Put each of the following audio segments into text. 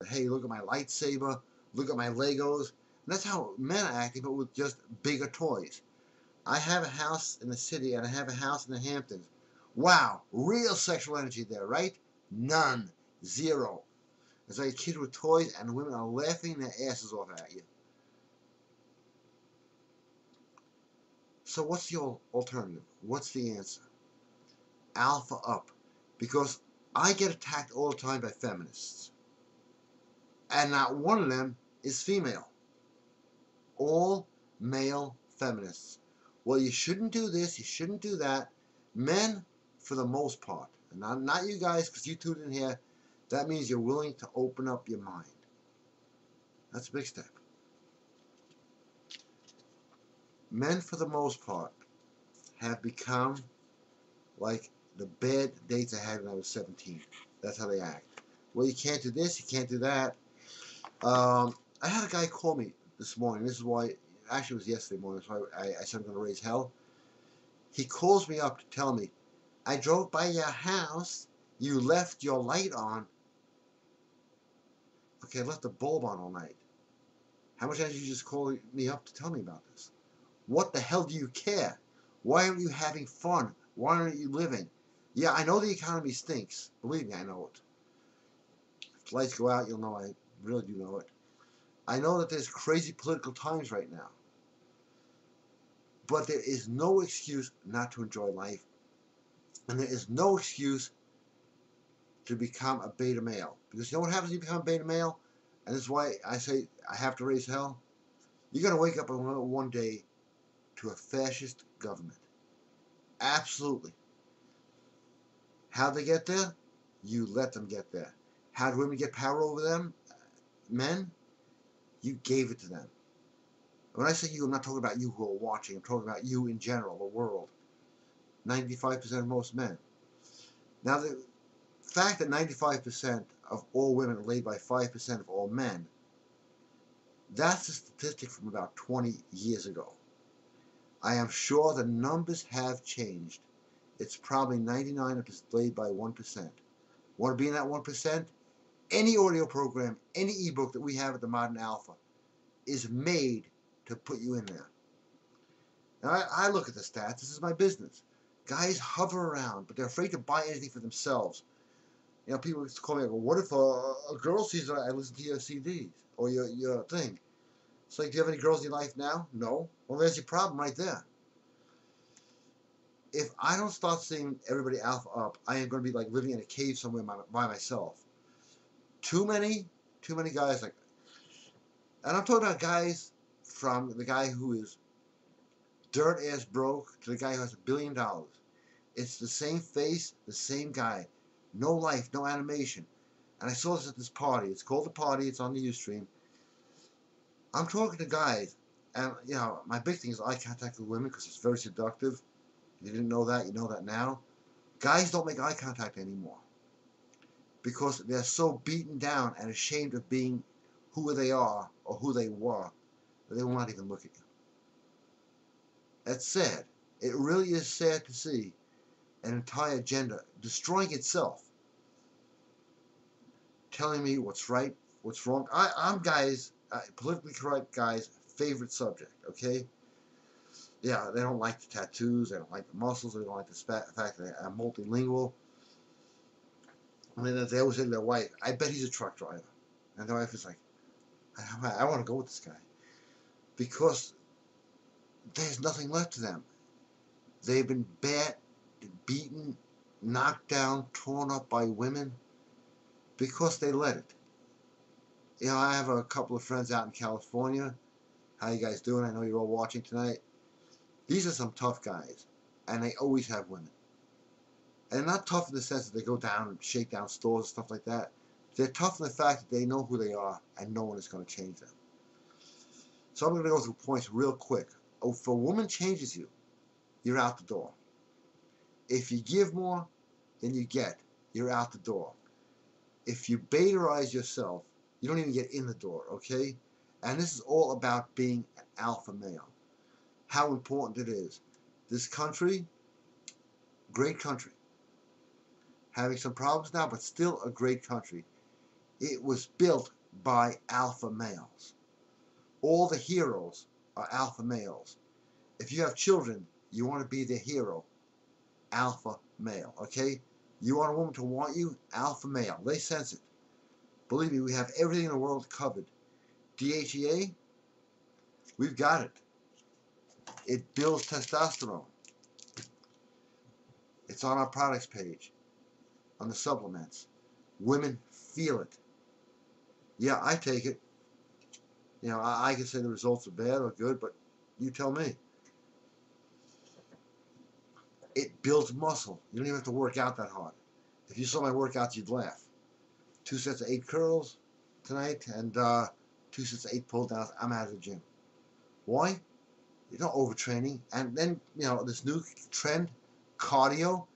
Hey, look at my lightsaber, look at my Legos. And that's how men are acting, but with just bigger toys. I have a house in the city and I have a house in the Hamptons. Wow, real sexual energy there, right? None. Zero. It's like kids with toys and women are laughing their asses off at you. So what's the alternative? What's the answer? Alpha up. Because I get attacked all the time by feminists. And not one of them is female. All male feminists. Well, you shouldn't do this, you shouldn't do that. Men, for the most part, and not you guys, because you tuned in here, that means you're willing to open up your mind. That's a big step. Men, for the most part, have become like the bad dates I had when I was 17. That's how they act. Well, you can't do this, you can't do that. I had a guy call me this morning. This is why, actually, it was yesterday morning, so I said I'm going to raise hell. He calls me up to tell me, I drove by your house, you left your light on. Okay, I left the bulb on all night. How much did you just call me up to tell me about this? What the hell do you care? Why aren't you having fun? Why aren't you living? Yeah, I know the economy stinks. Believe me, I know it. If the lights go out, you'll know I really do know it. I know that there's crazy political times right now. But there is no excuse not to enjoy life. And there is no excuse to become a beta male. Because you know what happens when you become a beta male? And this is why I say I have to raise hell. You're going to wake up one day to a fascist government. Absolutely. How they get there? You let them get there. How do women get power over them? Men? You gave it to them. When I say you, I'm not talking about you who are watching. I'm talking about you in general, the world. 95% of most men. Now, the fact that 95% of all women are laid by 5% of all men, that's a statistic from about 20 years ago. I am sure the numbers have changed. It's probably 99 laid by 1%. Want to be in that 1%? Any audio program, any ebook that we have at the Modern Alpha is made to put you in there. Now, I look at the stats. This is my business. Guys hover around, but they're afraid to buy anything for themselves. You know, people call me, well, what if a girl sees that I listen to your CDs or your thing? It's like, do you have any girls in your life now? No. Well, there's your problem right there. If I don't start seeing everybody alpha up, I am going to be like living in a cave somewhere by myself. Too many guys like, and I'm talking about guys from the guy who is dirt ass broke to the guy who has $1 billion. It's the same face, the same guy. No life, no animation. And I saw this at this party. It's called The Party. It's on the Ustream. I'm talking to guys, and you know, my big thing is eye contact with women because it's very seductive. If you didn't know that, you know that now. Guys don't make eye contact anymore because they're so beaten down and ashamed of being who they are or who they were that they will not even look at you. That's sad. It really is sad to see an entire gender destroying itself, telling me what's right, what's wrong. I'm guys, politically correct guys' favorite subject, okay? Yeah, they don't like the tattoos, they don't like the muscles, they don't like the fact that I'm multilingual. And then they always say to their wife, I bet he's a truck driver. And their wife is like, I want to go with this guy. Because there's nothing left to them. They've been beaten, knocked down, torn up by women because they let it. You know, I have a couple of friends out in California. How you guys doing? I know you're all watching tonight. These are some tough guys, and they always have women. And they're not tough in the sense that they go down and shake down stores and stuff like that. They're tough in the fact that they know who they are, and no one is going to change them. So I'm going to go through points real quick. If a woman changes you, you're out the door. If you give more than you get, you're out the door. If you beterize yourself, you don't even get in the door, okay? And this is all about being an alpha male. How important it is. This country, great country. Having some problems now, but still a great country. It was built by alpha males. All the heroes are alpha males. If you have children, you want to be their hero, alpha male, okay? You want a woman to want you, alpha male. They sense it. Believe me, we have everything in the world covered. DHEA, we've got it. It builds testosterone. It's on our products page, on the supplements. Women feel it. Yeah, I take it. You know, I can say the results are bad or good, but you tell me. It builds muscle. You don't even have to work out that hard. If you saw my workouts, you'd laugh. 2 sets of 8 curls tonight and 2 sets of 8 pull downs. I'm out of the gym. Why? You're not overtraining. And then, you know, this new trend, cardio,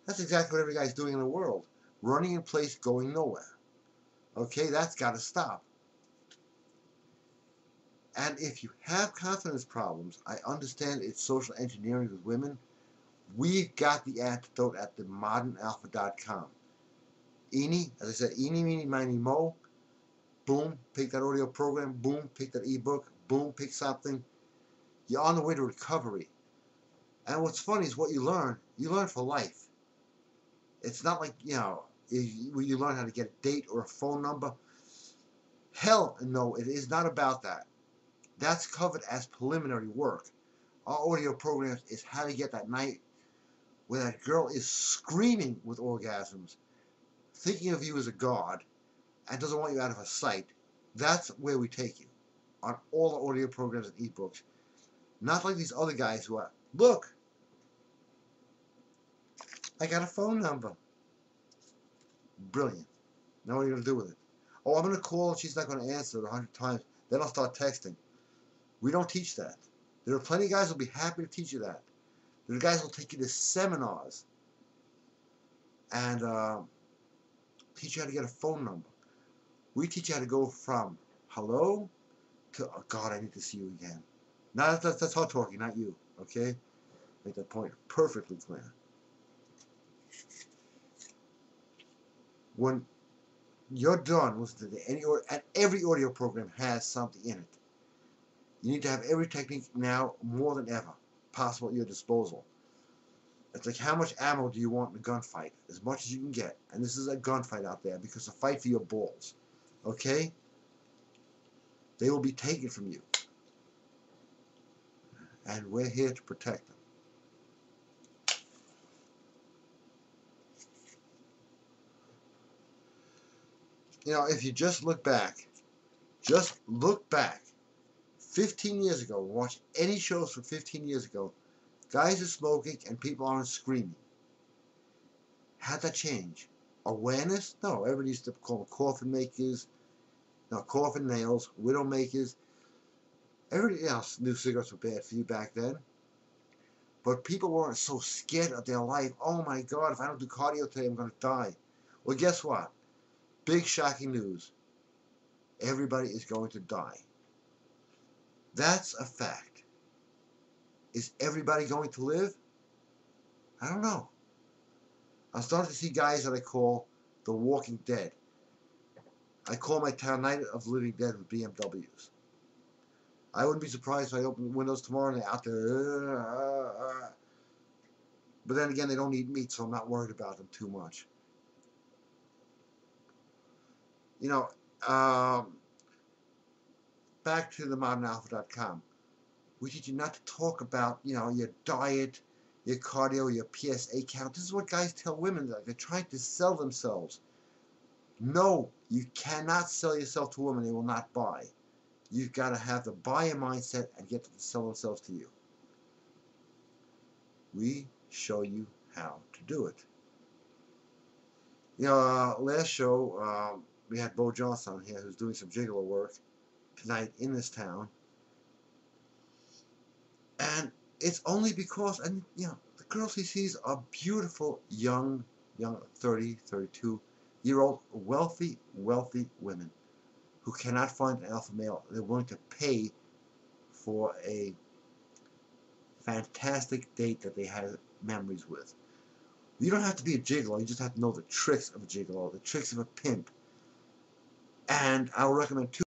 that's exactly what every guy's doing in the world. Running in place, going nowhere. Okay, that's got to stop. And if you have confidence problems, I understand it's social engineering with women. We've got the antidote at themodernalpha.com. Eeny, as I said, eeny, meeny, miny, mo. Boom, pick that audio program. Boom, pick that ebook. Boom, pick something. You're on the way to recovery. And what's funny is what you learn for life. It's not like, you know, you learn how to get a date or a phone number. Hell no, it is not about that. That's covered as preliminary work. Our audio programs is how to get that night where that girl is screaming with orgasms, thinking of you as a god, and doesn't want you out of her sight. That's where we take you on all the audio programs and ebooks. Not like these other guys who are, look, I got a phone number. Brilliant. Now what are you going to do with it? Oh, I'm going to call and she's not going to answer it 100 times. Then I'll start texting. We don't teach that. There are plenty of guys who will be happy to teach you that. There are guys who will take you to seminars and teach you how to get a phone number. We teach you how to go from hello to, oh God, I need to see you again. Now that's her talking, not you, okay? Make that point perfectly clear. When you're done listening to any audio, and every audio program has something in it. You need to have every technique now more than ever possible at your disposal. It's like, how much ammo do you want in a gunfight? As much as you can get. And this is a gunfight out there because it's a fight for your balls. Okay? They will be taken from you. And we're here to protect them. You know, if you just look back, 15 years ago, watch any shows from 15 years ago, guys are smoking and people aren't screaming. How'd that change? Awareness? No, everybody used to call them coffin makers, no, coffin nails, widow makers. Everybody else knew cigarettes were bad for you back then. But people weren't so scared of their life. Oh my God, if I don't do cardio today, I'm going to die. Well, guess what? Big shocking news. Everybody is going to die. That's a fact. Is everybody going to live? I don't know. I'm starting to see guys that I call the Walking Dead. I call my town Night of the Living Dead with BMWs. I wouldn't be surprised if I open the windows tomorrow and they're out there. But then again, they don't eat meat, so I'm not worried about them too much. You know, back to themodernalpha.com. We teach you not to talk about, you know, your diet, your cardio, your PSA count. This is what guys tell women. They're trying to sell themselves. No, you cannot sell yourself to women. They will not buy. You've got to have the buyer mindset and get them to sell themselves to you. We show you how to do it. You know, last show, we had Bo Johnson on here who's doing some gigolo work tonight in this town. And it's only because, and you know, the girls he sees are beautiful, young 30, 32-year-old, wealthy women who cannot find an alpha male. They're willing to pay for a fantastic date that they had memories with. You don't have to be a gigolo. You just have to know the tricks of a gigolo, the tricks of a pimp. And I will recommend two